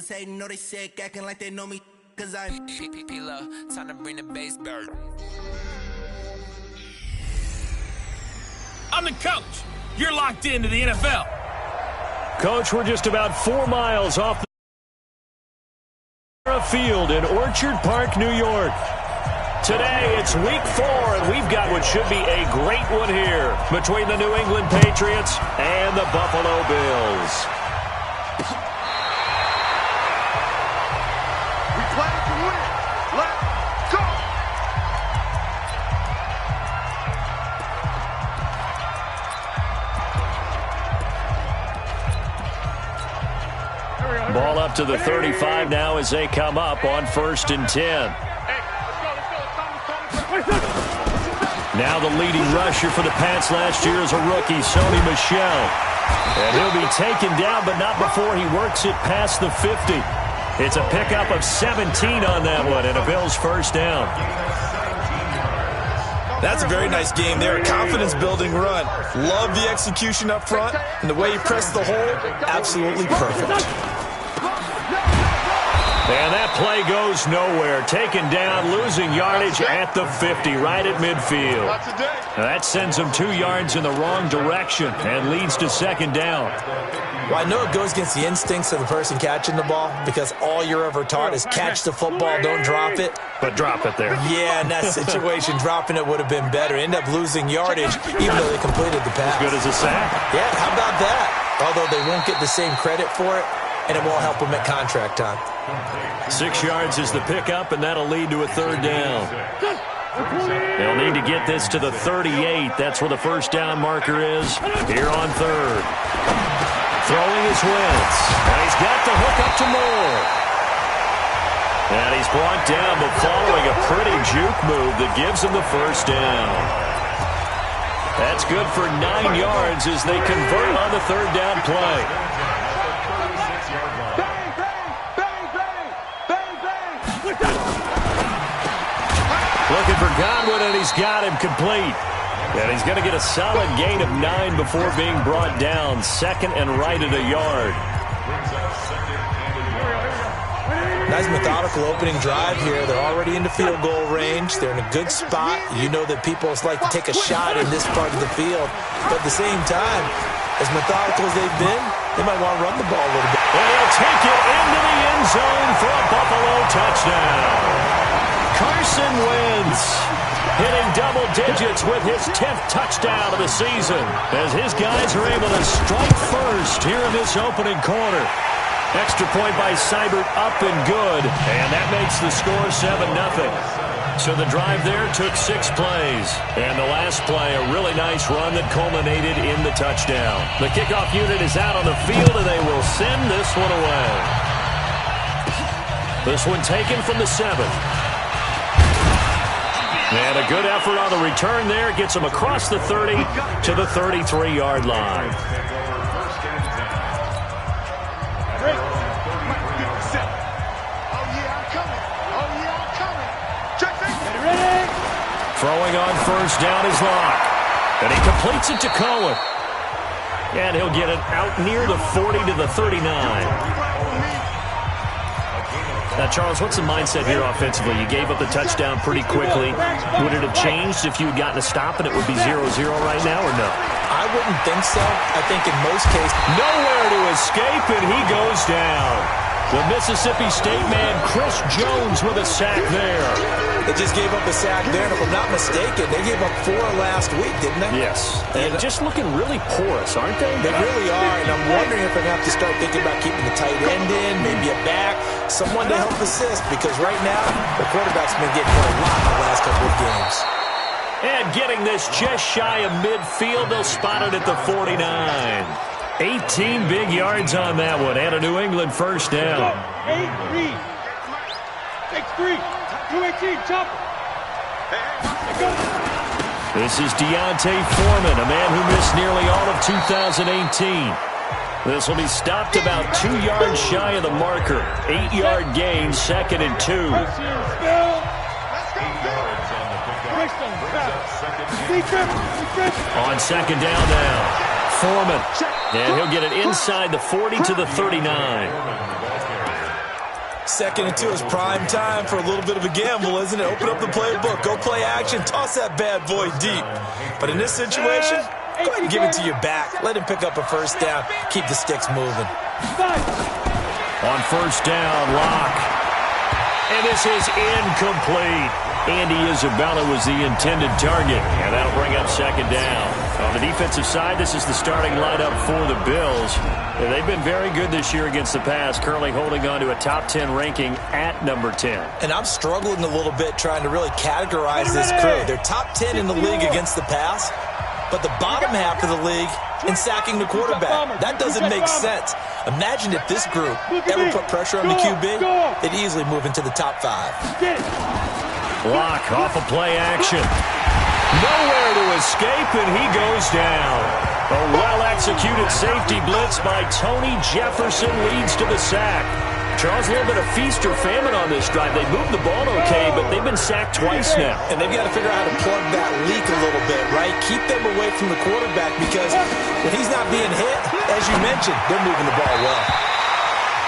Motherfuckers hating, know they sick, acting like they know me, cause I'm P-P-P-Lo, time to bring the bass bird. I'm the coach. You're locked into the NFL. Coach, we're just about 4 miles off the field in Orchard Park, New York. Today, it's week 4, and we've got what should be a great one here between the New England Patriots and the Buffalo Bills. We play to win. Let's go! Ball up to the 35 now as they come up on 1st and 10. Now the leading rusher for the Pats last year is a rookie, Sony Michel. And he'll be taken down, but not before he works it past the 50. It's a pickup of 17 on that one, and a Bills first down. That's a very nice game there. Confidence-building run. Love the execution up front, and the way he pressed the hole, absolutely perfect. And that play goes nowhere. Taken down, losing yardage at the 50, right at midfield. Now that sends him 2 yards in the wrong direction and leads to 2nd down. Well, I know it goes against the instincts of the person catching the ball because all you're ever taught is catch the football, don't drop it. But drop it there. Yeah, in that situation, dropping it would have been better. End up losing yardage even though they completed the pass. As good as a sack. Yeah, how about that? Although they won't get the same credit for it, and it won't help them at contract time. 6 yards is the pickup, and that'll lead to a 3rd down. They'll need to get this to the 38. That's where the first down marker is here on 3rd. Throwing his Wentz. And he's got the hook up to Moore. And he's brought down, but following a pretty juke move that gives him the first down. That's good for 9 yards as they convert on the 3rd down play. Looking for Godwin, and he's got him complete. And he's going to get a solid gain of 9 before being brought down. 2nd and right at a yard. Nice methodical opening drive here. They're already into field goal range. They're in a good spot. You know that people like to take a shot in this part of the field. But at the same time, as methodical as they've been, they might want to run the ball a little bit. And he'll take it into the end zone for a Buffalo touchdown. Carson Wentz hitting double digits with his 10th touchdown of the season as his guys are able to strike first here in this opening quarter. Extra point by Seibert up and good, and that makes the score 7-0. So the drive there took 6 plays, and the last play, a really nice run that culminated in the touchdown. The kickoff unit is out on the field, and they will send this one away. This one taken from the 7. And a good effort on the return there. Gets him across the 30 to the 33-yard line. Throwing on first down is Locke. And he completes it to Cohen. And he'll get it out near the 40 to the 39. Now, Charles, what's the mindset here offensively? You gave up the touchdown pretty quickly. Would it have changed if you had gotten a stop and it would be 0-0 right now, or no? I wouldn't think so. I think in most cases, nowhere to escape, and he goes down. The Mississippi State man, Chris Jones, with a sack there. They just gave up a sack there, and if I'm not mistaken, they gave up 4 last week, didn't they? Yes. And just looking really porous, aren't they? They really are, and I'm wondering if they're going to have to start thinking about keeping the tight end in, maybe a back, someone to help assist, because right now, the quarterback's been getting hit a lot in the last couple of games. And getting this just shy of midfield, they'll spot it at the 49. 18 big yards on that one, and a New England first down. 8-3. 6-3. 2-18. Chop. This is Deontay Foreman, a man who missed nearly all of 2018. This will be stopped about 2 yards shy of the marker. 8-yard gain, 2nd and 2. On 2nd down now, Foreman. And he'll get it inside the 40 to the 39. 2nd and 2 is prime time for a little bit of a gamble, isn't it? Open up the playbook. Go play action. Toss that bad boy deep. But in this situation, go ahead and give it to your back. Let him pick up a first down. Keep the sticks moving. On first down, Locke. And this is incomplete. Andy Isabella was the intended target, and that'll bring up 2nd down. On the defensive side, this is the starting lineup for the Bills. And they've been very good this year against the pass, currently holding on to a top 10 ranking at number 10. And I'm struggling a little bit trying to really categorize this crew. They're top 10 in the league against the pass, but the bottom half of the league in sacking the quarterback. That doesn't make sense. Imagine if this group ever put pressure on the QB, they'd easily move into the top 5. Locke off of play action. Nowhere to escape, and he goes down. A well-executed safety blitz by Tony Jefferson leads to the sack. Charles, a little bit of feast or famine on this drive. They moved the ball okay, but they've been sacked twice now. And they've got to figure out how to plug that leak a little bit, right? Keep them away from the quarterback because when he's not being hit, as you mentioned, they're moving the ball well.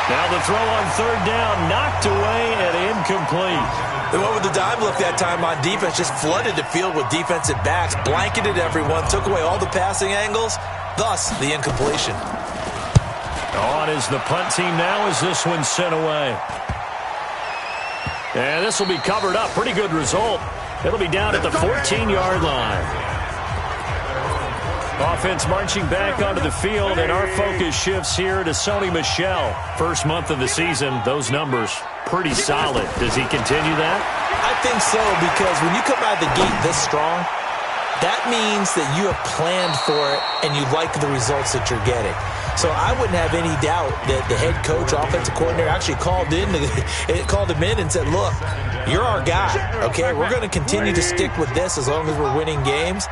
Now the throw on 3rd down, knocked away and incomplete. They went with the dime look that time on defense, just flooded the field with defensive backs, blanketed everyone, took away all the passing angles, thus the incompletion. On is the punt team now as this one's sent away. And this will be covered up. Pretty good result. It'll be down at the 14-yard line. Offense marching back onto the field, and our focus shifts here to Sony Michel. First month of the season, those numbers pretty solid. Does he continue that? I think so, because when you come out of the gate this strong, that means that you have planned for it and you like the results that you're getting. So I wouldn't have any doubt that the head coach, offensive coordinator, actually called him in and said, look, you're our guy, okay? We're going to continue to stick with this as long as we're winning games.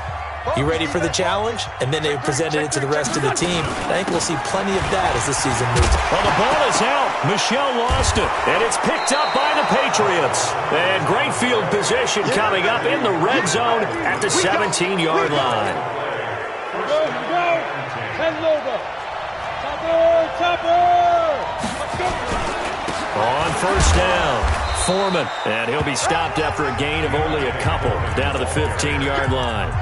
You ready for the challenge? And then they presented it to the rest of the team. I think we'll see plenty of that as the season moves. Well, the ball is out. Michel lost it, and it's picked up by the Patriots. And great field position coming up in the red zone at the 17-yard line. Here we go. Head over. Chopper. Let's go. On first down, Foreman. And he'll be stopped after a gain of only a couple down to the 15-yard line.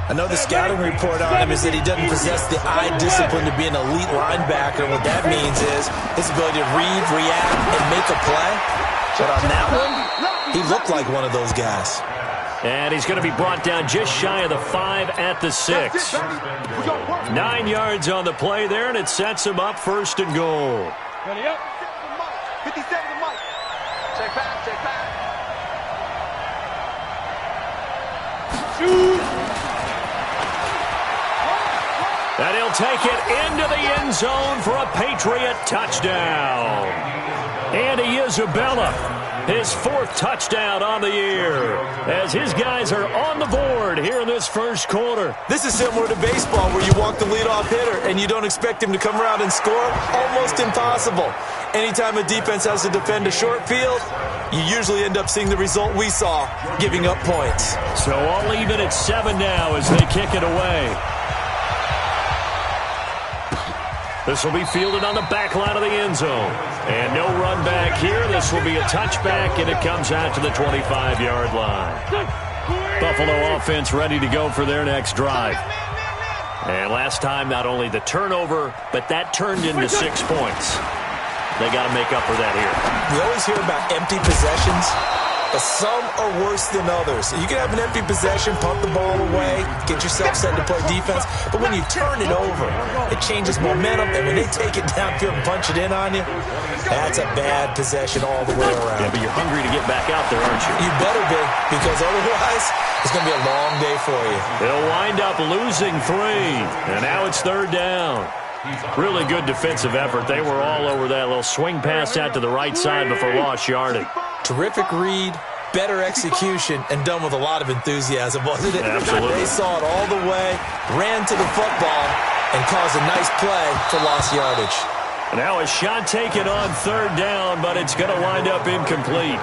I know the scouting report on him is that he doesn't possess the eye discipline to be an elite linebacker. What that means is his ability to read, react, and make a play. But on that one, he looked like one of those guys. And he's going to be brought down just shy of the 5 at the 6. 9 yards on the play there, and it sets him up 1st and goal. Ready up. 57 to Mike. Check back. Shoot. And he'll take it into the end zone for a Patriot touchdown. Andy Isabella, his 4th touchdown on the year, as his guys are on the board here in this first quarter. This is similar to baseball where you walk the leadoff hitter and you don't expect him to come around and score. Almost impossible. Anytime a defense has to defend a short field, you usually end up seeing the result we saw, giving up points. So all even at 7 now as they kick it away. This will be fielded on the back line of the end zone. And no run back here. This will be a touchback, and it comes out to the 25-yard line. Buffalo offense ready to go for their next drive. And last time, not only the turnover, but that turned into 6 points. They got to make up for that here. We always hear about empty possessions, but some are worse than others. You can have an empty possession, pump the ball away, get yourself set to play defense, but when you turn it over, it changes momentum, and when they take it downfield and punch it in on you, that's a bad possession all the way around. Yeah, but you're hungry to get back out there, aren't you? You better be, because otherwise, it's going to be a long day for you. They'll wind up losing 3, and now it's 3rd down. Really good defensive effort. They were all over that little swing pass out to the right side before lost yardage. Terrific read, better execution, and done with a lot of enthusiasm, wasn't it? Absolutely. They saw it all the way, ran to the football, and caused a nice play for lost yardage. Now a shot taken on 3rd down, but it's going to wind up incomplete.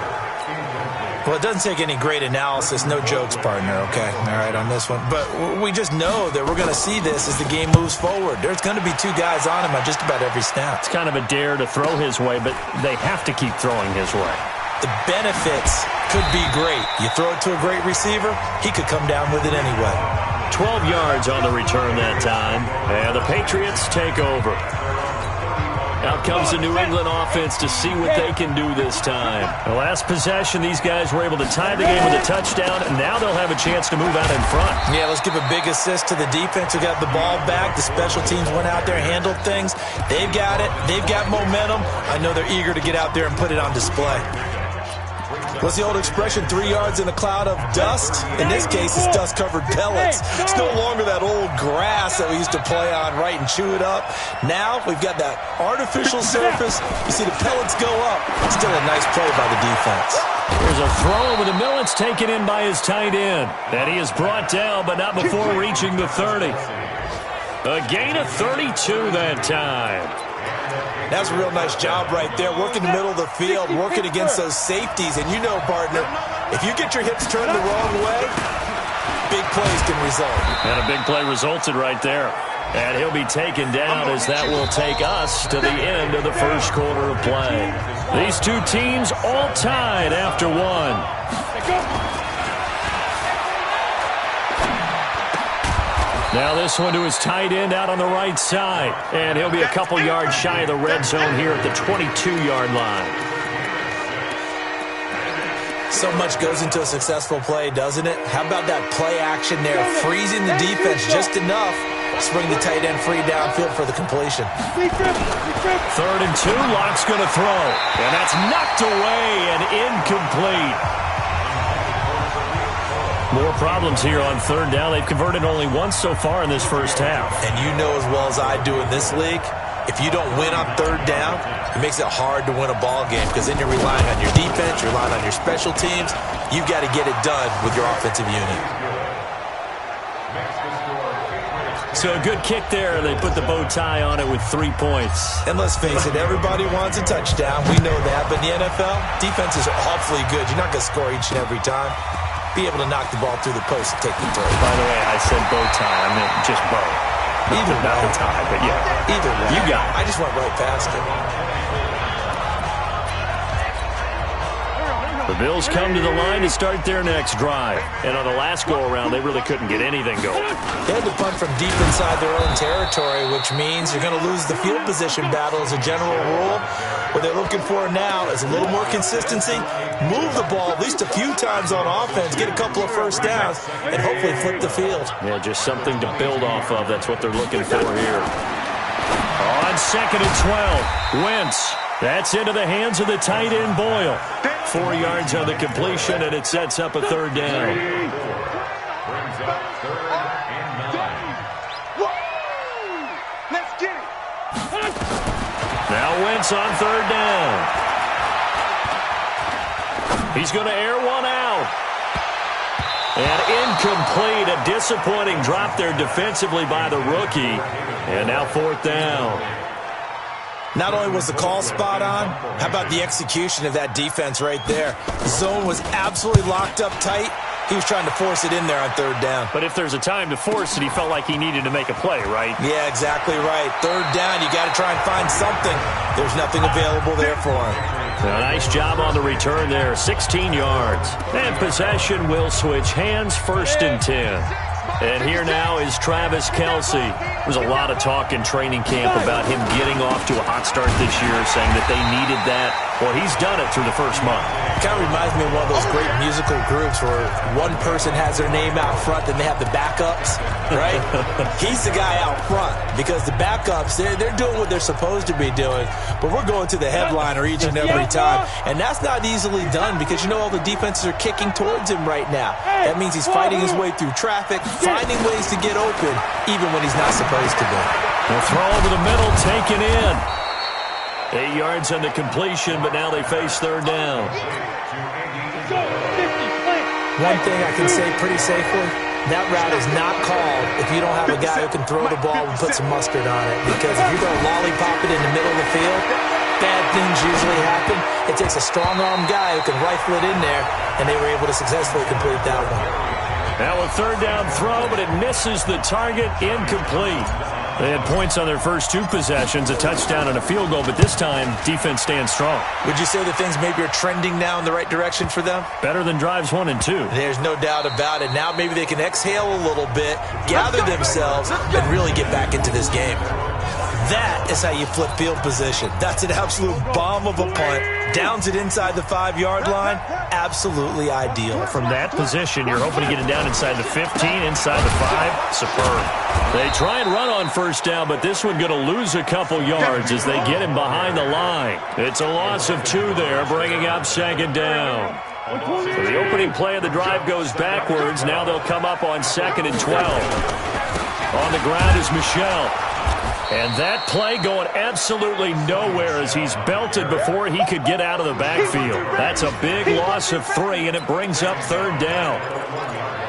Well, it doesn't take any great analysis. No jokes, partner, okay? All right, on this one. But we just know that we're going to see this as the game moves forward. There's going to be two guys on him on just about every snap. It's kind of a dare to throw his way, but they have to keep throwing his way. The benefits could be great. You throw it to a great receiver, he could come down with it anyway. 12 yards on the return that time, and the Patriots take over. Out comes the New England offense to see what they can do this time. The last possession, these guys were able to tie the game with a touchdown, and now they'll have a chance to move out in front. Yeah, let's give a big assist to the defense who got the ball back. The special teams went out there, handled things. They've got it. They've got momentum. I know they're eager to get out there and put it on display. What's the old expression, 3 yards in a cloud of dust? In this case, it's dust-covered pellets. It's no longer that old grass that we used to play on, right, and chew it up. Now we've got that artificial surface. You see the pellets go up. It's still a nice play by the defense. There's a throw over the middle. It's taken in by his tight end. And he is brought down, but not before reaching the 30. A gain of 32 that time. That's a real nice job right there, working the middle of the field, working against those safeties. And you know, partner, if you get your hips turned the wrong way, big plays can result. And a big play resulted right there. And he'll be taken down as that will take us to the end of the first quarter of play. These two teams all tied after one. Now this one to his tight end out on the right side. And he'll be a couple yards shy of the red zone here at the 22-yard line. So much goes into a successful play, doesn't it? How about that play action there, freezing the defense just enough to bring the tight end free downfield for the completion. 3rd and 2, Locke's going to throw. And that's knocked away and incomplete. More problems here on 3rd down. They've converted only once so far in this first half. And you know as well as I do in this league, if you don't win on 3rd down, it makes it hard to win a ball game because then you're relying on your defense, you're relying on your special teams. You've got to get it done with your offensive unit. So a good kick there. They put the bow tie on it with 3 points. And let's face it, everybody wants a touchdown. We know that. But in the NFL, defenses are awfully good. You're not going to score each and every time. Be able to knock the ball through the post and take the throw. By the way, I said bow tie. I meant just bow. Either not the tie, but yeah. Either way. You got it. I just went right past it. The Bills come to the line to start their next drive. And on the last go-around, they really couldn't get anything going. They had to punt from deep inside their own territory, which means you're going to lose the field position battle as a general rule. What they're looking for now is a little more consistency, move the ball at least a few times on offense, get a couple of first downs, and hopefully flip the field. Yeah, just something to build off of. That's what they're looking for here. On 2nd and 12, Wentz. That's into the hands of the tight end, Boyle. 4 yards on the completion, and it sets up a 3rd down. Let's get it. Now Wentz on 3rd down. He's going to air one out. And incomplete. A disappointing drop there defensively by the rookie. And now 4th down. Not only was the call spot on, how about the execution of that defense right there? The zone was absolutely locked up tight. He was trying to force it in there on 3rd down. But if there's a time to force it, he felt like he needed to make a play, right? Yeah, exactly right. 3rd down, you got to try and find something. There's nothing available there for him. A nice job on the return there, 16 yards. And possession will switch hands, 1st and 10. And here now is Travis Kelce. There's a lot of talk in training camp about him getting off to a hot start this year, saying that they needed that. Well, he's done it through the first month. It kind of reminds me of one of those great musical groups where one person has their name out front, then they have the backups, right? He's the guy out front because the backups, they're doing what they're supposed to be doing, but we're going to the headliner each and every time. And that's not easily done because, you know, all the defenses are kicking towards him right now. That means he's fighting his way through traffic, finding ways to get open, even when he's not supposed to be. The throw over the middle, taken in. 8 yards on the completion, but now they face 3rd down. One thing I can say pretty safely, that route is not called if you don't have a guy who can throw the ball and put some mustard on it. Because if you're going to lollipop it in the middle of the field, bad things usually happen. It takes a strong-arm guy who can rifle it in there, and they were able to successfully complete that one. Now a third down throw, but it misses the target, incomplete. They had points on their first two possessions, a touchdown and a field goal, but this time, defense stands strong. Would you say that things maybe are trending now in the right direction for them? Better than drives 1 and 2. There's no doubt about it. Now maybe they can exhale a little bit, gather themselves, and really get back into this game. That is how you flip field position. That's an absolute bomb of a punt. Downs it inside the 5-yard line. Absolutely ideal. From that position, you're hoping to get it down inside the 15, inside the 5. Superb. They try and run on first down, but this one going to lose a couple yards as they get him behind the line. It's a loss of 2 there, bringing up second down. So the opening play of the drive goes backwards. Now they'll come up on 2nd and 12. On the ground is Michel. And that play going absolutely nowhere as he's belted before he could get out of the backfield. That's a big loss of 3, and it brings up third down.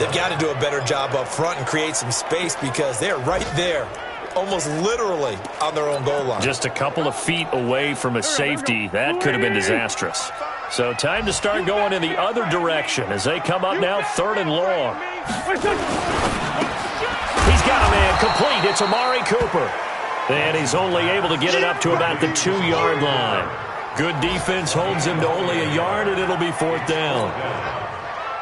They've got to do a better job up front and create some space because they're right there, almost literally on their own goal line. Just a couple of feet away from a safety. That could have been disastrous. So time to start going in the other direction as they come up now 3rd and long. He's got a man complete. It's Amari Cooper. And he's only able to get it up to about the 2-yard line. Good defense holds him to only a yard, and it'll be 4th down.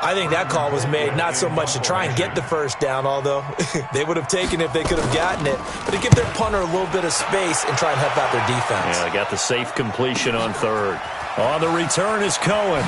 I think that call was made not so much to try and get the first down, although they would have taken it if they could have gotten it, but to give their punter a little bit of space and try and help out their defense. Yeah, they got the safe completion on 3rd. On the return is Cohen.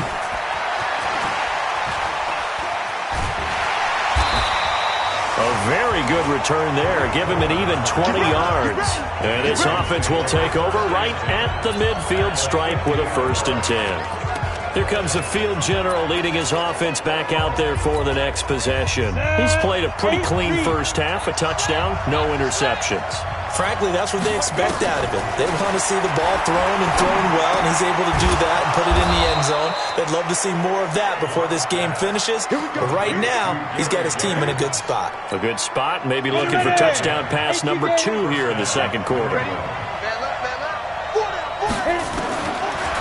A very good return there. Give him an even 20 yards. And this offense will take over right at the midfield stripe with a 1st and 10. Here comes the field general leading his offense back out there for the next possession. He's played a pretty clean first half, a touchdown, no interceptions. Frankly, that's what they expect out of him. They want to see the ball thrown and thrown well, and he's able to do that and put it in the end zone. They'd love to see more of that before this game finishes. But right now, he's got his team in a good spot. A good spot, maybe looking for touchdown pass number 2 here in the second quarter.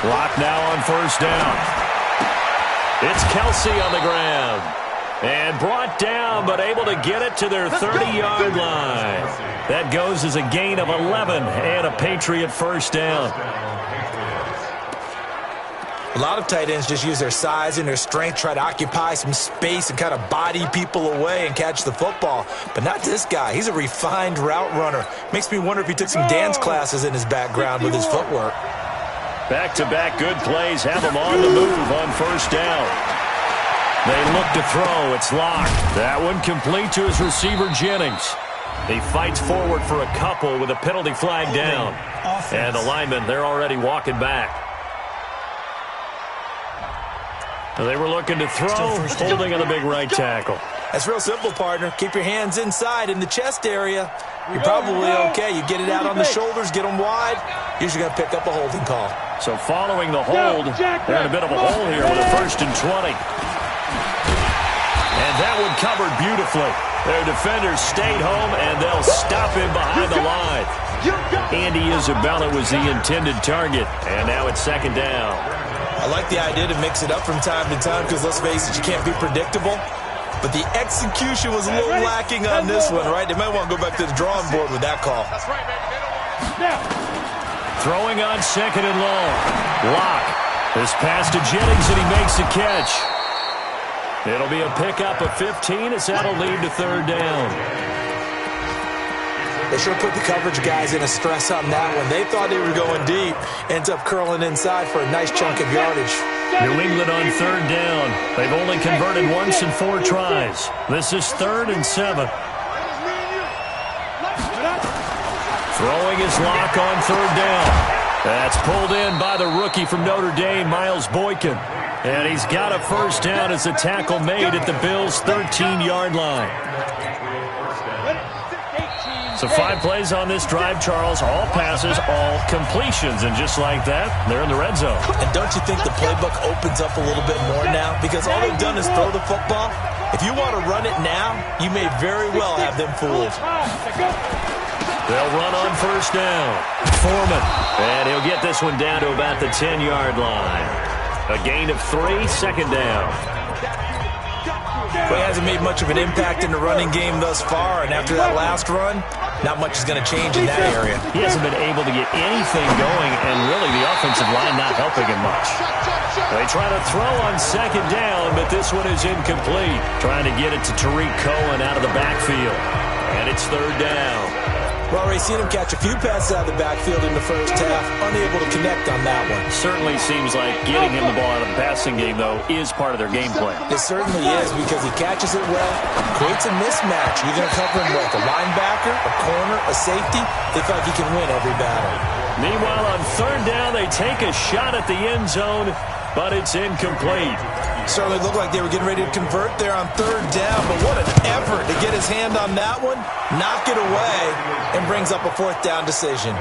Block now on first down. It's Kelsey on the ground. And brought down, but able to get it to their 30-yard line. That goes as a gain of 11 and a Patriot first down. A lot of tight ends just use their size and their strength, try to occupy some space and kind of body people away and catch the football. But not this guy. He's a refined route runner. Makes me wonder if he took some dance classes in his background with his footwork. Back-to-back good plays have him on the move on first down. They look to throw. It's locked. That one complete to his receiver, Jennings. He fights forward for a couple with a penalty flag down. And the linemen, they're already walking back. They were looking to throw, holding on the big right tackle. That's real simple, partner. Keep your hands inside in the chest area. You're probably okay. You get it out on the shoulders, get them wide. Usually going to pick up a holding call. So following the hold, they're in a bit of a hole here with a 1st and 20. And that one covered beautifully. Their defenders stayed home, and they'll stop him behind the line. Andy Isabella was the intended target, and now it's 2nd down. I like the idea to mix it up from time to time because, let's face it, you can't be predictable. But the execution was a little lacking on this one, right? They might want to go back to the drawing board with that call. That's right, baby. They don't want it. Throwing on 2nd and long. Lock. This pass to Jennings, and he makes the catch. It'll be a pickup of 15 as that'll lead to 3rd down. They sure put the coverage guys in a stress on that one. They thought they were going deep. Ends up curling inside for a nice chunk of yardage. New England on 3rd down. They've only converted once in 4 tries. This is 3rd and 7. Throwing his lock on 3rd down. That's pulled in by the rookie from Notre Dame, Miles Boykin. And he's got a first down as a tackle made at the Bills' 13-yard line. So 5 plays on this drive, Charles. All passes, all completions. And just like that, they're in the red zone. And don't you think the playbook opens up a little bit more now? Because all they've done is throw the football. If you want to run it now, you may very well have them fooled. They'll run on first down. Foreman. And he'll get this one down to about the 10-yard line. A gain of 3, second down. Well, he hasn't made much of an impact in the running game thus far, and after that last run, not much is going to change in that area. He hasn't been able to get anything going, and really the offensive line not helping him much. They try to throw on second down, but this one is incomplete. Trying to get it to Tariq Cohen out of the backfield. And it's third down. Well, we've seen him catch a few passes out of the backfield in the first half, unable to connect on that one. Certainly seems like getting him the ball out of the passing game, though, is part of their game plan. It certainly is, because he catches it well, creates a mismatch. You're going to cover him like a linebacker, a corner, a safety. They feel like he can win every battle. Meanwhile, on third down, they take a shot at the end zone, but it's incomplete. Certainly looked like they were getting ready to convert there on third down, but what an effort to get his hand on that one, knock it away, and brings up a fourth down decision.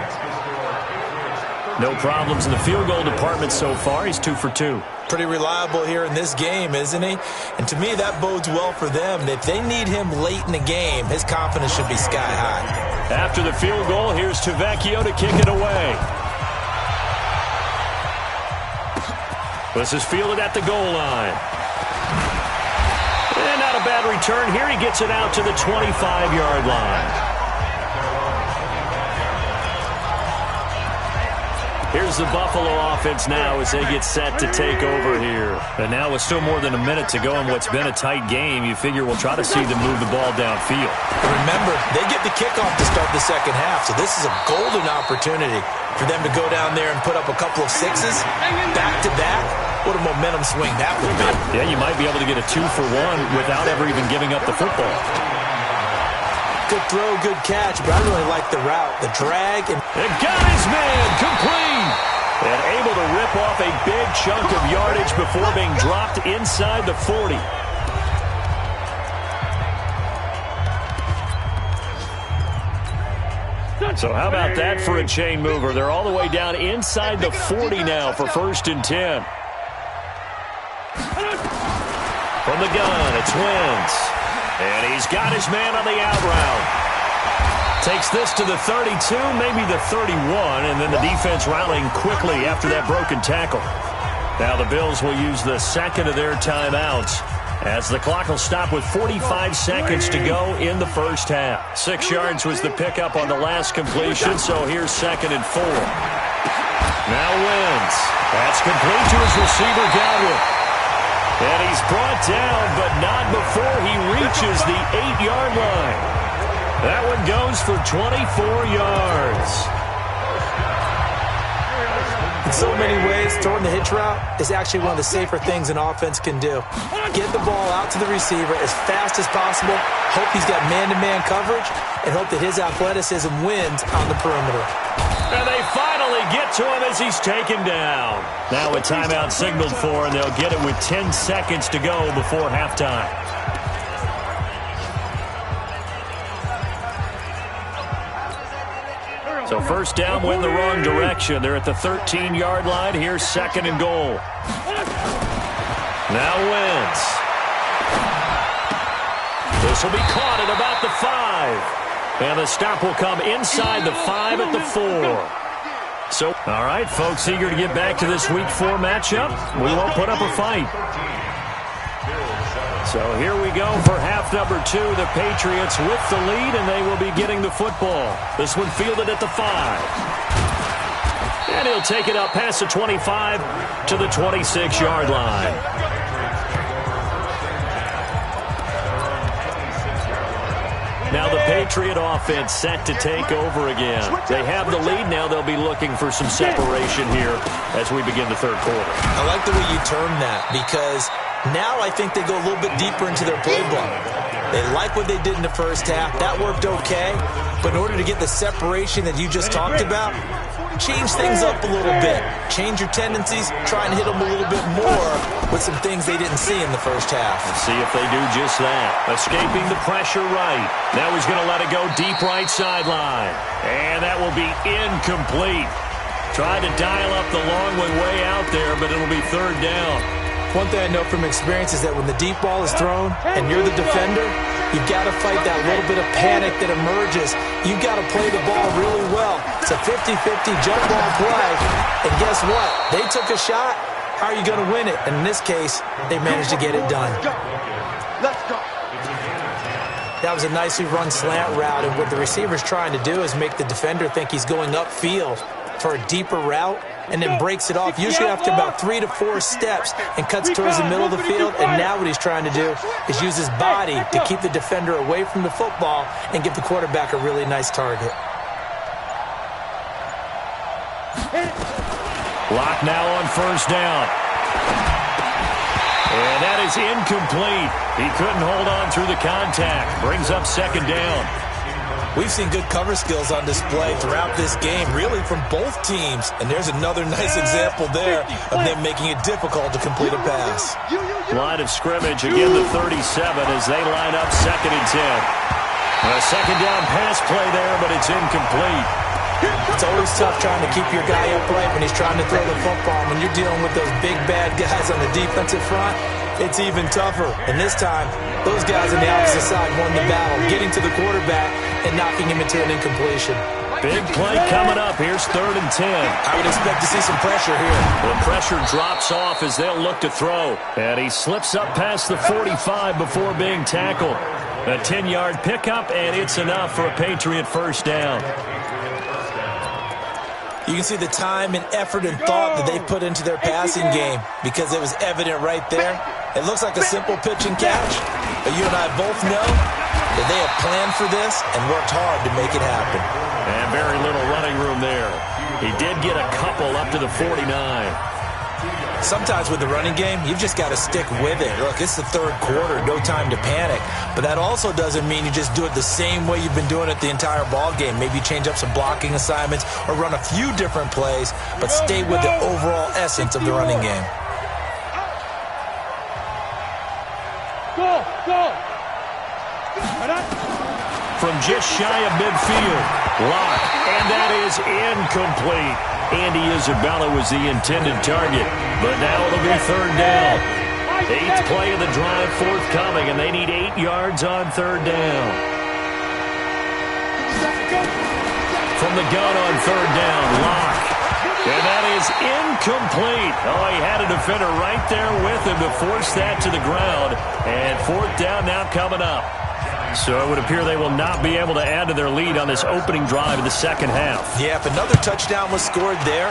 No problems in the field goal department so far. He's 2 for 2. Pretty reliable here in this game, isn't he? And to me, that bodes well for them. If they need him late in the game, his confidence should be sky high. After the field goal, here's Tavecchio to kick it away. This is fielded at the goal line. And not a bad return here. He gets it out to the 25-yard line. Here's the Buffalo offense now as they get set to take over here. And now with still more than a minute to go in what's been a tight game, you figure we'll try to see them move the ball downfield. Remember, they get the kickoff to start the second half, so this is a golden opportunity for them to go down there and put up a couple of sixes back-to-back. What a momentum swing that would be. Yeah, you might be able to get a 2-for-1 without ever even giving up the football. Good throw, good catch, but I really like the route, the drag. And got his man, complete. And able to rip off a big chunk of yardage before being dropped inside the 40. So how about that for a chain mover? They're all the way down inside the 40 now for 1st and 10. From the gun, it's Wentz. And he's got his man on the out route. Takes this to the 32, maybe the 31, and then the defense rallying quickly after that broken tackle. Now the Bills will use the second of their timeouts as the clock will stop with 45 seconds to go in the first half. 6 yards was the pickup on the last completion, so here's 2nd and 4. Now Wentz. That's complete to his receiver, Godwin. And he's brought down, but not before he reaches the 8-yard line. That one goes for 24 yards. In so many ways, throwing the hitch route is actually one of the safer things an offense can do. Get the ball out to the receiver as fast as possible, hope he's got man-to-man coverage, and hope that his athleticism wins on the perimeter. And they finally get to him as he's taken down. Now a timeout signaled for, and they'll get it with 10 seconds to go before halftime. So first down went the wrong direction. They're at the 13-yard line. Here's 2nd and goal. Now Wentz. This will be caught at about the 5. And the stop will come inside the 5 at the 4. So, all right, folks, eager to get back to this Week 4 matchup. We won't put up a fight. So here we go for half number 2. The Patriots with the lead, and they will be getting the football. This one fielded at the 5. And he'll take it up past the 25 to the 26-yard line. Now the Patriot offense set to take over again. They have the lead now. They'll be looking for some separation here as we begin the third quarter. I like the way you term that, because now I think they go a little bit deeper into their playbook. They like what they did in the first half. That worked okay. But in order to get the separation that you just talked about, change things up a little bit. Change your tendencies. Try and hit them a little bit more with some things they didn't see in the first half. Let's see if they do just that. Escaping the pressure right. Now he's going to let it go deep right sideline. And that will be incomplete. Tried to dial up the long one way out there, but it'll be third down. One thing I know from experience is that when the deep ball is thrown and you're the defender, You've got to fight that little bit of panic that emerges. You've got to play the ball really well. It's a 50-50 jump ball play. And guess what? They took a shot. How are you going to win it? And in this case, they managed to get it done. Let's go. That was a nicely run slant route, and what the receiver's trying to do is make the defender think he's going upfield for a deeper route, and then breaks it off, usually after about 3 to 4 steps, and cuts towards the middle of the field. And now what he's trying to do is use his body to keep the defender away from the football and give the quarterback a really nice target. Lock now on first down. And that is incomplete. He couldn't hold on through the contact. Brings up second down. We've seen good cover skills on display throughout this game, really from both teams. And there's another nice example there of them making it difficult to complete a pass. Line of scrimmage, again the 37 as they line up second and 10. A second down pass play there, but it's incomplete. It's always tough trying to keep your guy upright when he's trying to throw the football. When you're dealing with those big, bad guys on the defensive front, it's even tougher. And this time, those guys on the opposite side won the battle, getting to the quarterback and knocking him into an incompletion. Big play coming up. Here's third and 10. I would expect to see some pressure here. The pressure drops off as they'll look to throw. And he slips up past the 45 before being tackled. A 10-yard pickup, and it's enough for a Patriot first down. You can see the time and effort and thought that they put into their passing game because it was evident right there. It looks like a simple pitch and catch, but you and I both know that they have planned for this and worked hard to make it happen. And very little running room there. He did get a couple up to the 49. Sometimes with the running game, you've just got to stick with it. Look, it's the third quarter, no time to panic. But that also doesn't mean you just do it the same way you've been doing it the entire ball game. Maybe change up some blocking assignments or run a few different plays, but stay with the overall essence of the running game. Go, go. From just shy of midfield, Lock, and that is incomplete. Andy Isabella was the intended target, but now it'll be third down. 8th play of the drive forthcoming, and they need 8 yards on third down. From the gun on third down, Lock. And that is incomplete. Oh, he had a defender right there with him to force that to the ground. And fourth down now coming up. So it would appear they will not be able to add to their lead on this opening drive of the second half. Yeah, if another touchdown was scored there,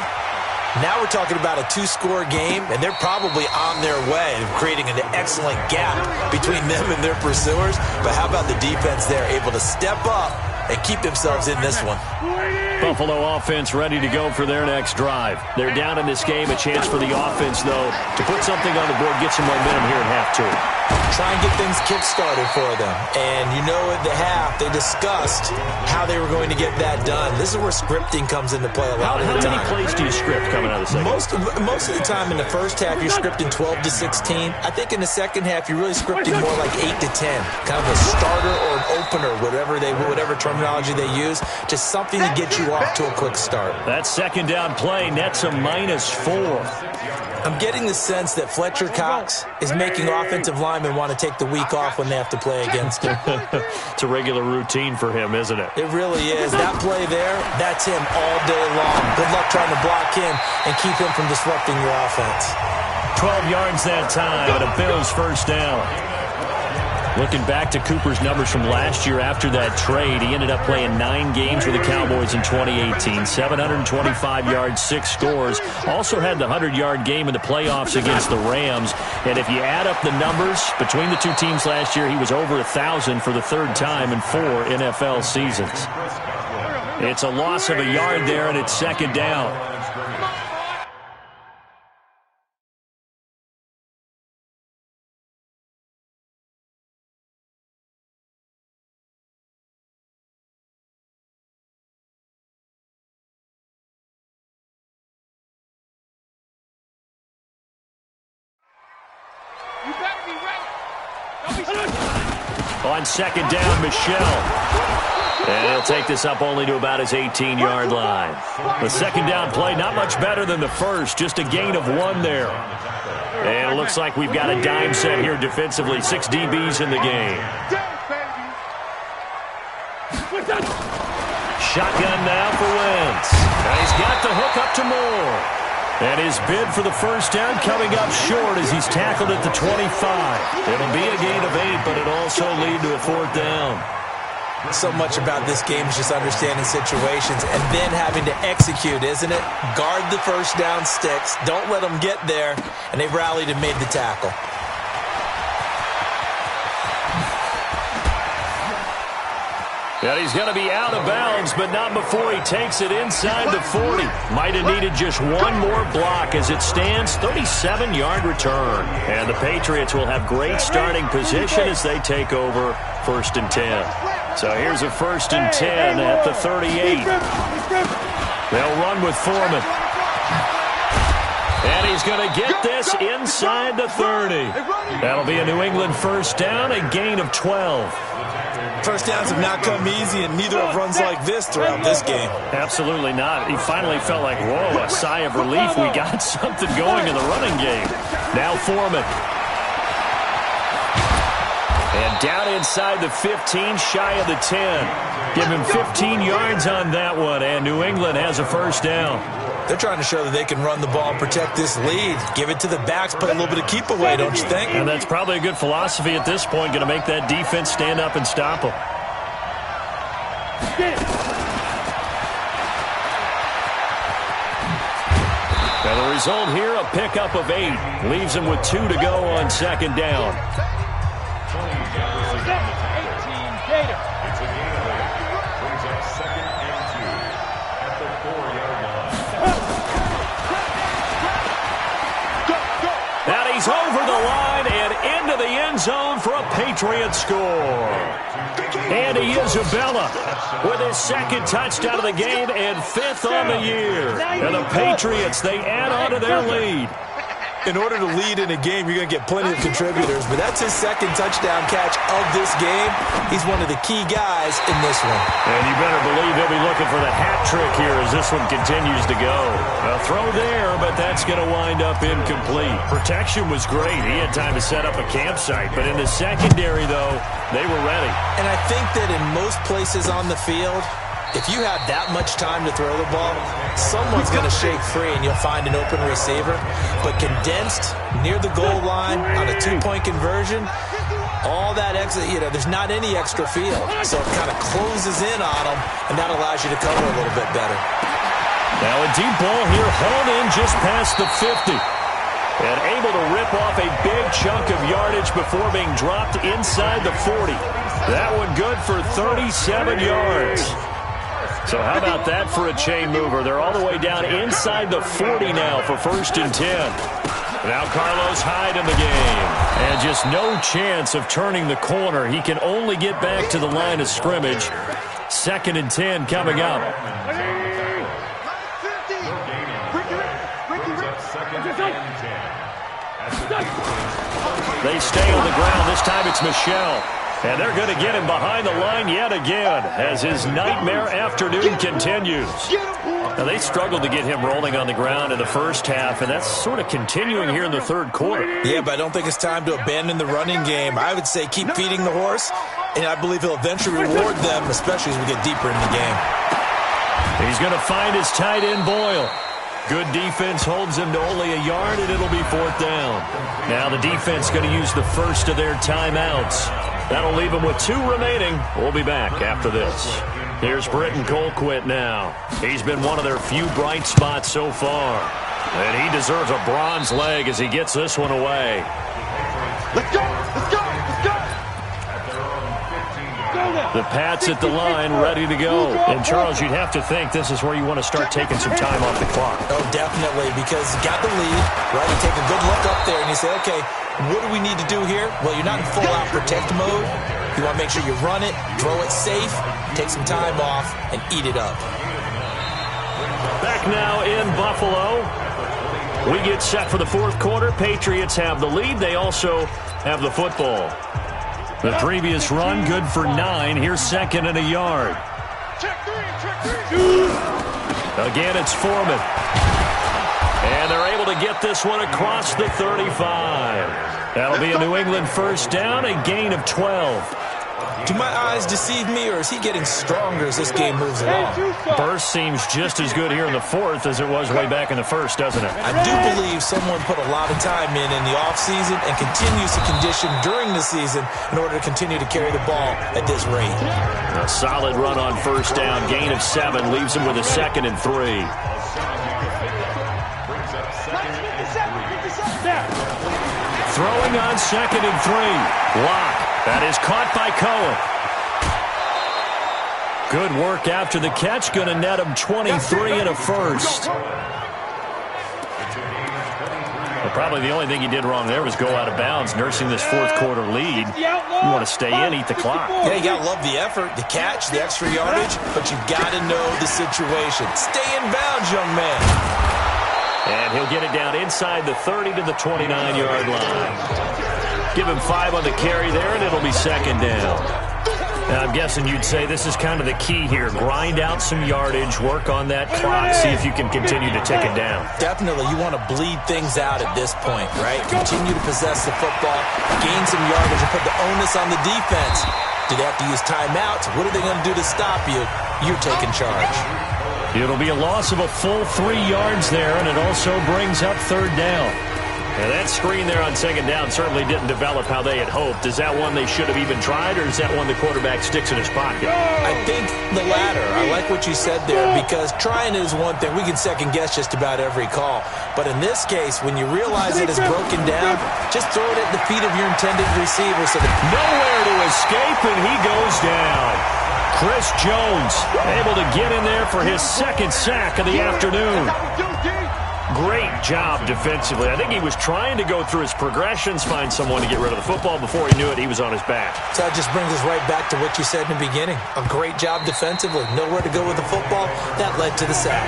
now we're talking about a 2-score game, and they're probably on their way of creating an excellent gap between them and their pursuers. But how about the defense there, able to step up and keep themselves in this one? Buffalo offense ready to go for their next drive. They're down in this game. A chance for the offense, though, to put something on the board, get some momentum here at half 2. Try and get things kick-started for them. And you know at the half, they discussed how they were going to get that done. This is where scripting comes into play a lot of the time. How many plays do you script coming out of the second? Most of the time in the first half, you're scripting 12 to 16. I think in the second half, you're really scripting more like 8 to 10. Kind of a starter or an opener, whatever terminology they use. Just something to get you off to a quick start. That second down play nets a -4. I'm getting the sense that Fletcher Cox is making offensive linemen want to take the week off when they have to play against him. It's a regular routine for him, isn't it? It really is. That play there, that's him all day long. Good luck trying to block him and keep him from disrupting your offense. 12 yards that time, and a Bills first down. Looking back to Cooper's numbers from last year after that trade, he ended up playing 9 games with the Cowboys in 2018. 725 yards, 6 scores. Also had the 100-yard game in the playoffs against the Rams. And if you add up the numbers between the two teams last year, he was over 1,000 for the third time in 4 NFL seasons. It's a loss of a yard there, and it's second down. You better be ready. Don't be On second down, Michelle. And he'll take this up only to about his 18-yard line. The second down play, not much better than the first, just a gain of 1 there. And it looks like we've got a dime set here defensively. 6 DBs in the game. shotgun now for Wentz. And he's got the hook up to Moore. And his bid for the first down coming up short as he's tackled at the 25. It'll be a gain of 8, but it'll also lead to a 4th down. So much about this game is just understanding situations and then having to execute, isn't it? Guard the first down sticks. Don't let them get there. And they've rallied and made the tackle. And he's going to be out of bounds, but not before he takes it inside the 40. Might have needed just one more block as it stands, 37-yard return. And the Patriots will have great starting position as they take over 1st and 10. So here's a 1st and 10 at the 38. They'll run with Foreman. And he's going to get this inside the 30. That'll be a New England first down, a gain of 12. First downs have not come easy, and neither have runs like this throughout this game. Absolutely not. He finally felt like, whoa, a sigh of relief. We got something going in the running game. Now Foreman. And down inside the 15, shy of the 10. Give him 15 yards on that one, and New England has a first down. They're trying to show that they can run the ball and protect this lead. Give it to the backs, put a little bit of keep away, don't you think? And that's probably a good philosophy at this point, going to make that defense stand up and stop them. And the result here, a pickup of 8. Leaves him with 2 to go on 2nd down. 18 Gator. And he's over the line and into the end zone for a Patriot score. Andy Isabella with his 2nd touchdown of the game and 5th on the year. And the Patriots, they add on to their lead. In order to lead in a game, you're going to get plenty of contributors, but that's his 2nd touchdown catch of this game. He's one of the key guys in this one. And you better believe he'll be looking for the hat trick here as this one continues to go. A throw there, but that's going to wind up incomplete. Protection was great. He had time to set up a campsite, but in the secondary, though, they were ready. And I think that in most places on the field, if you have that much time to throw the ball, someone's going to shake free and you'll find an open receiver. But condensed near the goal line on a 2-point conversion, all that extra, there's not any extra field. So it kind of closes in on them, and that allows you to cover a little bit better. Now a deep ball here, hauled in just past the 50. And able to rip off a big chunk of yardage before being dropped inside the 40. That one good for 37 yards. So how about that for a chain mover? They're all the way down inside the 40 now for 1st and 10. Now Carlos Hyde in the game. And just no chance of turning the corner. He can only get back to the line of scrimmage. 2nd and 10 coming up. They stay on the ground. This time it's Michel. And they're going to get him behind the line yet again as his nightmare afternoon continues. Now, they struggled to get him rolling on the ground in the first half, and that's sort of continuing here in the 3rd quarter. Yeah, but I don't think it's time to abandon the running game. I would say keep feeding the horse, and I believe he'll eventually reward them, especially as we get deeper in the game. He's going to find his tight end, Boyle. Good defense holds him to only a yard, and it'll be 4th down. Now the defense going to use the first of their timeouts. That'll leave him with 2 remaining. We'll be back after this. Here's Britton Colquitt now. He's been one of their few bright spots so far. And he deserves a bronze leg as he gets this one away. Let's go! Let's go! Let's go! The Pats at the line, ready to go. And, Charles, you'd have to think this is where you want to start taking some time off the clock. Oh, definitely, because you got the lead, right? You take a good look up there, and you say, okay, what do we need to do here? Well, you're not in full-out protect mode. You want to make sure you run it, throw it safe, take some time off, and eat it up. Back now in Buffalo. We get set for the 4th quarter. Patriots have the lead. They also have the football. The previous run, good for 9. Here's 2nd and a yard. Check 3. Again, it's Foreman. And they're able to get this one across the 35. That'll be a New England first down, a gain of 12. Do my eyes deceive me, or is he getting stronger as this game moves along? Burst seems just as good here in the fourth as it was way back in the first, doesn't it? I do believe someone put a lot of time in the offseason and continues to condition during the season in order to continue to carry the ball at this rate. A solid run on first down. Gain of 7 leaves him with a 2nd and 3. Throwing on 2nd and 3. Lock. That is caught by Cohen. Good work after the catch. Going to net him 23 and a first. Well, probably the only thing he did wrong there was go out of bounds, nursing this fourth quarter lead. You want to stay in, eat the clock. Yeah, you got to love the effort, the catch, the extra yardage, but you've got to know the situation. Stay in bounds, young man. And he'll get it down inside the 30 to the 29-yard line. Give him 5 on the carry there, and it'll be 2nd down. Now, I'm guessing you'd say this is kind of the key here. Grind out some yardage, work on that clock, see if you can continue to tick it down. Definitely, you want to bleed things out at this point, right? Continue to possess the football, gain some yardage, and put the onus on the defense. Do they have to use timeouts? What are they going to do to stop you? You're taking charge. It'll be a loss of a full 3 yards there, and it also brings up 3rd down. And that screen there on 2nd down certainly didn't develop how they had hoped. Is that one they should have even tried, or is that one the quarterback sticks in his pocket? I think the latter. I like what you said there, because trying is one thing. We can second-guess just about every call. But in this case, when you realize it is broken down, just throw it at the feet of your intended receiver. So nowhere to escape, and he goes down. Chris Jones able to get in there for his 2nd sack of the afternoon. Great job defensively. I think he was trying to go through his progressions, find someone to get rid of the football. Before he knew it, he was on his back. So that just brings us right back to what you said in the beginning. A great job defensively. Nowhere to go with the football. That led to the sack.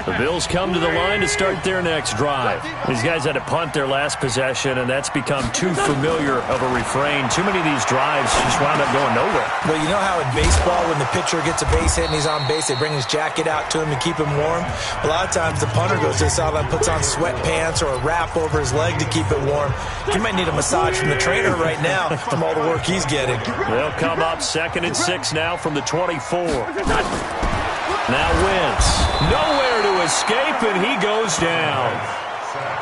The Bills come to the line to start their next drive. These guys had to punt their last possession, and that's become too familiar of a refrain. Too many of these drives just wound up going nowhere. Well, you know how in baseball, when the pitcher gets a base hit and he's on base, they bring his jacket out to him to keep him warm? A lot of times the punter goes to the sideline, puts on sweatpants or a wrap over his leg to keep it warm. He might need a massage from the trainer right now from all the work he's getting. They'll come up 2nd and 6 now from the 24. Now Wentz, nowhere to escape, and he goes down.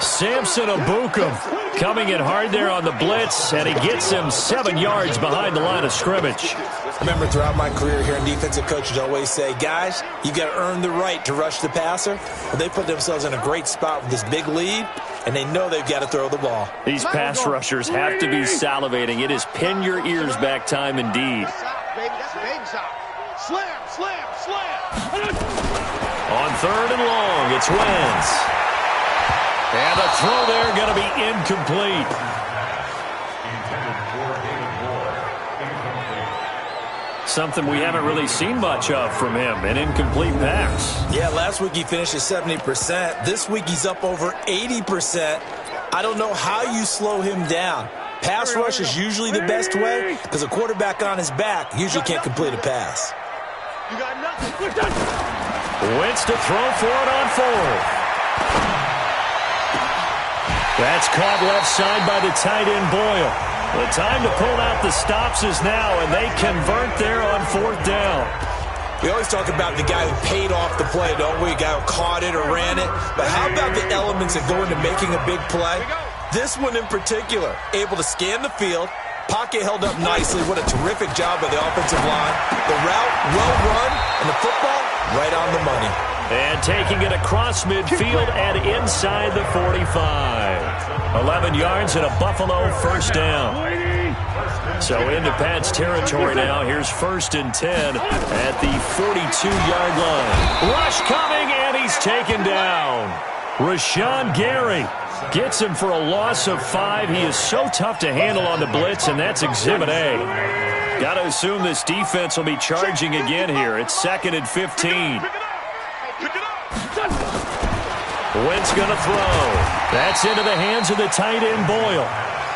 Samson Abukum coming in hard there on the blitz, and he gets him 7 yards behind the line of scrimmage. I remember throughout my career here in defensive coaches always say, guys, you got to earn the right to rush the passer. Well, they put themselves in a great spot with this big lead, and they know they've got to throw the ball. These pass rushers have to be salivating. It is pin your ears back time indeed. Slam, slam, slam. On 3rd and long, it's Wentz. And the throw there going to be incomplete. Something we haven't really seen much of from him, an incomplete pass. Yeah, last week he finished at 70%. This week he's up over 80%. I don't know how you slow him down. Pass rush is usually the best way because a quarterback on his back usually can't complete a pass. You got nothing. Wentz to throw for it on 4th. That's caught left side by the tight end Boyle. The time to pull out the stops is now, and they convert there on 4th down. We always talk about the guy who paid off the play, don't we? The guy who caught it or ran it. But how about the elements that go into making a big play? This one in particular, able to scan the field, pocket held up nicely. What a terrific job by the offensive line. The route, well run, and the football, right on the money. And taking it across midfield and inside the 45. 11 yards and a Buffalo first down. So into Pat's territory now. Here's 1st and 10 at the 42-yard line. Rush coming, and he's taken down. Rashawn Gary gets him for a loss of 5. He is so tough to handle on the blitz, and that's Exhibit A. Got to assume this defense will be charging again here. It's 2nd and 15. Wentz going to throw. That's into the hands of the tight end Boyle.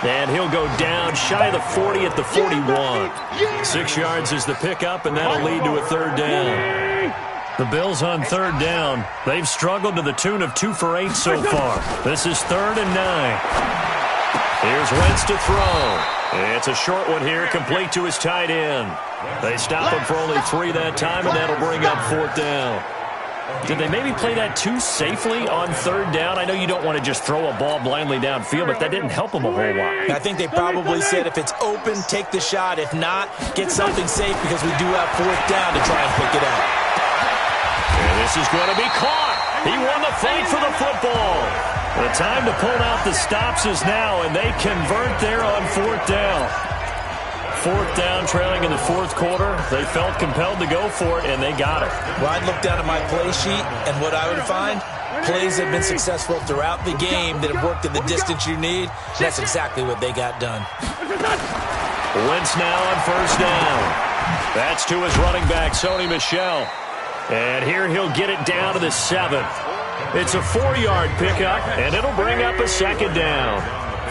And he'll go down shy of the 40 at the 41. 6 yards is the pickup, and that'll lead to a 3rd down. The Bills on 3rd down. They've struggled to the tune of 2 for 8 so far. This is 3rd and 9. Here's Wentz to throw. It's a short one here, complete to his tight end. They stop him for only 3 that time, and that'll bring up 4th down. Did they maybe play that too safely on 3rd down? I know you don't want to just throw a ball blindly downfield, but that didn't help them a whole lot. I think they probably said if it's open, take the shot. If not, get something safe because we do have 4th down to try and pick it up. And this is going to be caught. He won the fight for the football. The time to pull out the stops is now, and they convert there on 4th down. 4th down, trailing in the 4th quarter. They felt compelled to go for it, and they got it. Well, I'd look down at my play sheet, and what I would find, plays have been successful throughout the game that have worked in the distance you need. That's exactly what they got done. Wentz now on 1st down. That's to his running back, Sony Michel. And here he'll get it down to the 7th. It's a 4-yard pickup, and it'll bring up a 2nd down.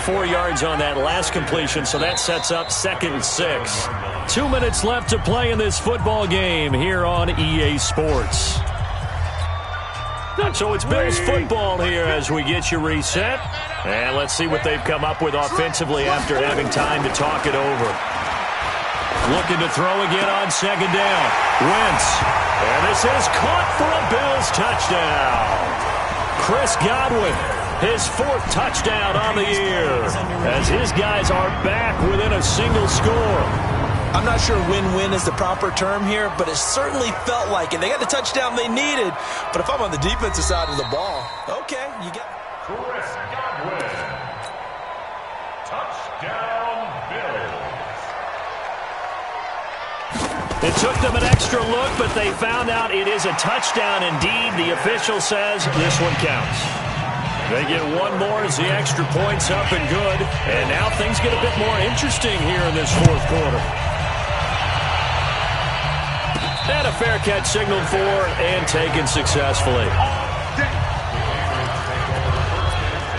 4 yards on that last completion, so that sets up 2nd and 6. 2 minutes left to play in this football game here on EA Sports. So it's Bills football here as we get you reset. And let's see what they've come up with offensively after having time to talk it over. Looking to throw again on 2nd down. Wentz. And this is caught for a Bills touchdown. Chris Godwin, his 4th touchdown on the year, as his guys are back within a single score. I'm not sure win-win is the proper term here, but it certainly felt like it. They got the touchdown they needed, but if I'm on the defensive side of the ball, okay, you get... Chris Godwin. Touchdown, Bills. It took them an extra look, but they found out it is a touchdown indeed. The official says this one counts. They get one more as the extra point's up and good. And now things get a bit more interesting here in this 4th quarter. And a fair catch signaled for and taken successfully.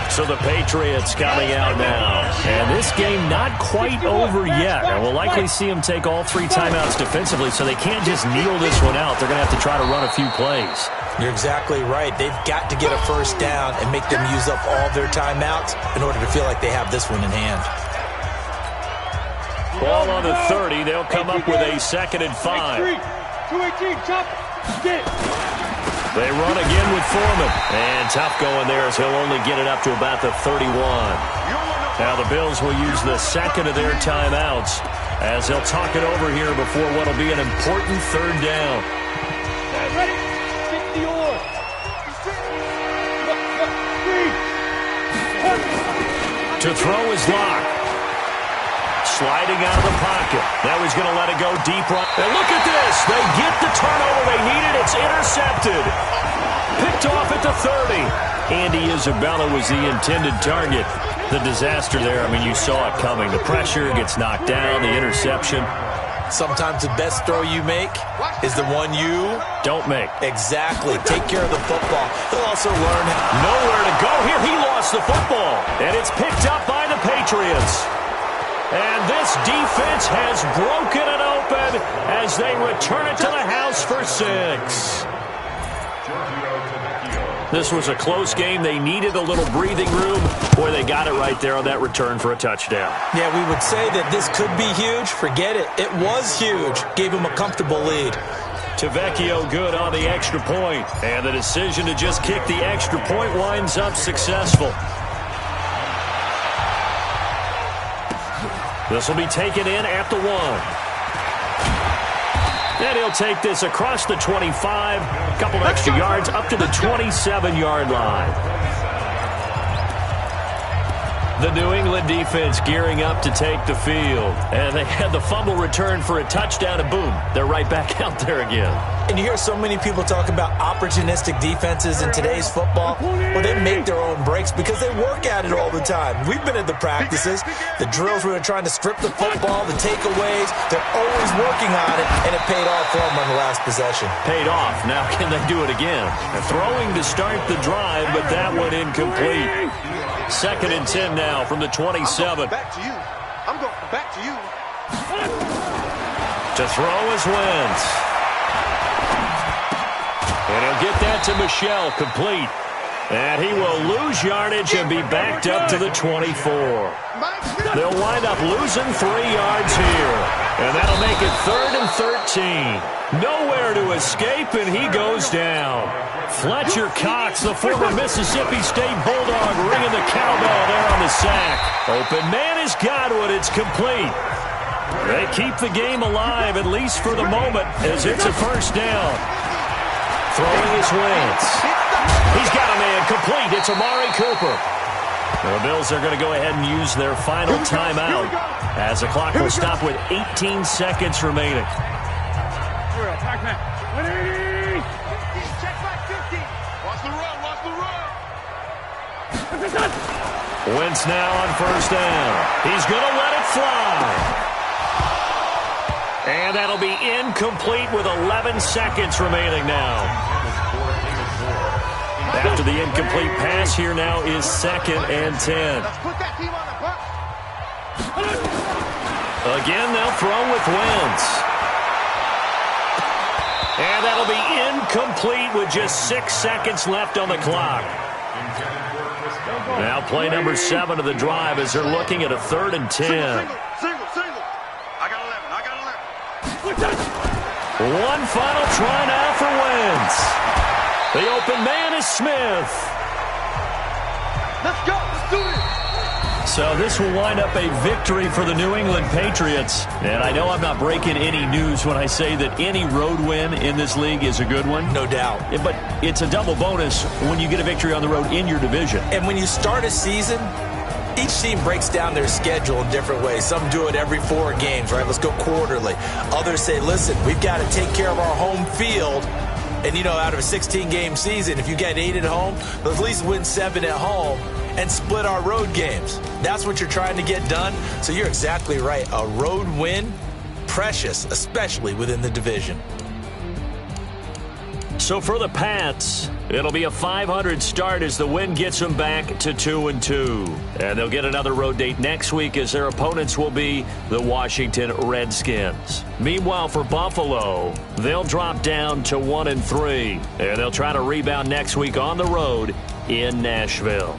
So the Patriots coming out now. And this game not quite over yet. And we'll likely see them take all 3 timeouts defensively, so they can't just kneel this one out. They're going to have to try to run a few plays. You're exactly right. They've got to get a 1st down and make them use up all their timeouts in order to feel like they have this one in hand. Ball on the 30. They'll come up with a 2nd and 5. 218, chop, get. They run again with Foreman. And tough going there as he'll only get it up to about the 31. Now the Bills will use the 2nd of their timeouts as they'll talk it over here before what will be an important 3rd down. Ready? Get the oar. To throw is locked. Sliding out of the pocket. Now he's going to let it go deep right. And look at this. They get the turnover they needed. It's intercepted. Picked off at the 30. Andy Isabella was the intended target. The disaster there, I mean, you saw it coming. The pressure gets knocked down, the interception. Sometimes the best throw you make is the one you don't make. Exactly. Take care of the football. He'll also learn nowhere to go here. He lost the football. And it's picked up by the Patriots. And this defense has broken it open as they return it to the house for 6. This was a close game. They needed a little breathing room. Boy, they got it right there on that return for a touchdown. Yeah, we would say that this could be huge. Forget it. It was huge. Gave him a comfortable lead. Tavecchio good on the extra point. And the decision to just kick the extra point winds up successful. This will be taken in at the 1. And he'll take this across the 25. A couple extra yards up to the 27-yard line. The New England defense gearing up to take the field. And they had the fumble return for a touchdown, and boom, they're right back out there again. And you hear so many people talk about opportunistic defenses in today's football. Well, they make their own breaks because they work at it all the time. We've been at the practices, the drills where they're trying to strip the football, the takeaways. They're always working on it, and it paid off for them on the last possession. Paid off. Now can they do it again? Throwing to start the drive, but that one incomplete. 2nd and 10 now from the 27. Back to you. I'm going back to you. To throw is Wentz. And he'll get that to Michel, complete. And he will lose yardage and be backed up to the 24. They'll wind up losing 3 yards here. And that'll make it 3rd and 13. Nowhere to escape, and he goes down. Fletcher Cox, the former Mississippi State Bulldog, ringing the cowbell there on the sack. Open man is Godwin. It's complete. They keep the game alive, at least for the moment, as it's a first down. Throwing his Wentz. He's got a man complete. It's Amari Cooper. The Bills are going to go ahead and use their final timeout as the clock will stop with 18 seconds remaining. Attack man. 180. Check back 50. Watch the run. Watch the run. Wentz now on first down. He's going to let it fly. And that'll be incomplete with 11 seconds remaining now. After the incomplete pass, here now is 2nd and 10. Let's put that team on the bus. Again, they'll throw with Wentz. And that'll be incomplete with just 6 seconds left on the clock. Now play number 7 of the drive as they're looking at a 3rd and 10. Single. I got 11. One final try now for Wentz. The open man is Smith. Let's go. Let's do it. So this will wind up a victory for the New England Patriots. And I know I'm not breaking any news when I say that any road win in this league is a good one. No doubt. But it's a double bonus when you get a victory on the road in your division. And when you start a season, each team breaks down their schedule in different ways. Some do it every 4 games, right? Let's go quarterly. Others say, listen, we've got to take care of our home field. And, out of a 16-game season, if you get 8 at home, let's at least win 7 at home and split our road games. That's what you're trying to get done. So you're exactly right. A road win, precious, especially within the division. So for the Pats, it'll be a .500 start as the win gets them back to 2-2. And they'll get another road date next week as their opponents will be the Washington Redskins. Meanwhile, for Buffalo, they'll drop down to 1-3. And they'll try to rebound next week on the road in Nashville.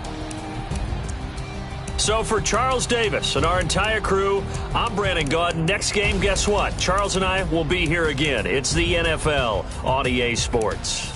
So for Charles Davis and our entire crew, I'm Brandon Gaudin. Next game, guess what? Charles and I will be here again. It's the NFL on EA Sports.